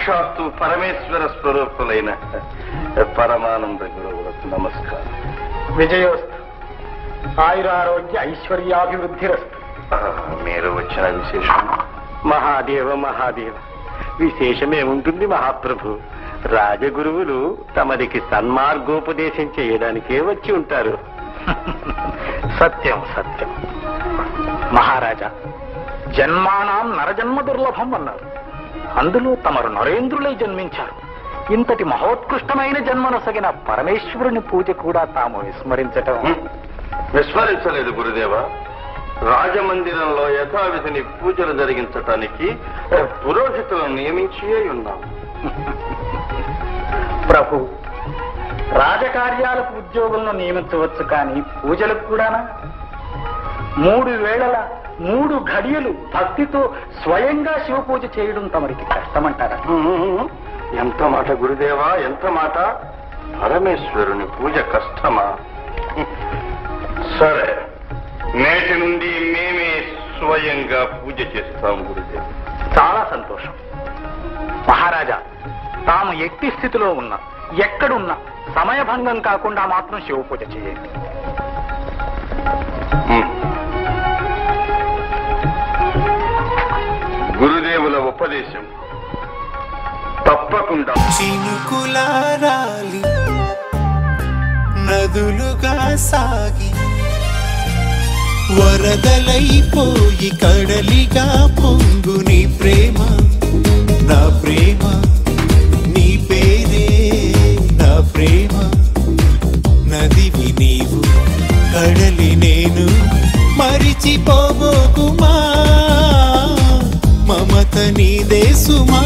సాక్షాత్తు పరమేశ్వర స్వరూపులైన పరమానంద గురువులకు నమస్కారం. విజయోస్తు. ఆయురారోగ్య ఐశ్వర్యాభివృద్ధిరస్తు. మీరు వచ్చిన విశేషం? మహాదేవ మహాదేవ, విశేషమేముంటుంది మహాప్రభు. రాజగురువులు తమరికి సన్మార్గోపదేశం చేయడానికే వచ్చి ఉంటారు. సత్యం సత్యం. మహారాజా, జన్మానాం నరజన్మ దుర్లభం అన్నారు. అందులో తమరు నరేంద్రులై జన్మించారు. ఇంతటి మహోత్కృష్టమైన జన్మనొసగిన పరమేశ్వరుని పూజ కూడా తాము విస్మరించటం. విస్మరించలేదు గురుదేవ. రాజమందిరంలో యథావిధిని పూజలు జరిగించటానికి పురోహితులను నియమించి ఉన్నాం. ప్రభు, రాజకార్యాలకు ఉద్యోగులను నియమించవచ్చు, కానీ పూజలకు కూడానా? 3 వేళల 3 ఘడియలు భక్తితో స్వయంగా శివపూజ చేయడం తమరికి కష్టమంటారా? ఎంత మాట గురుదేవా, ఎంత మాట! పరమేశ్వరుని పూజ కష్టమా? సరే, నేటి నుండి మేమే స్వయంగా పూజ చేస్తాం గురుదేవ. చాలా సంతోషం. మహారాజా, తాము ఎట్టి స్థితిలో ఉన్నా, ఎక్కడున్నా సమయభంగం కాకుండా మాత్రం శివపూజ చేయండి. గురుదేవుల ఉపదేశం తప్పకుండా. చినుకులారాలి నదులుగా సాగి వరదలైపోయి కడలిగా పొంగు నీ ప్రేమ, నా ప్రేమ, నీ పేరే నా ప్రేమ. నదివి నీవు, కడలి నేను, మరిచిపోబోకుమా, మమత నీదే సుమా.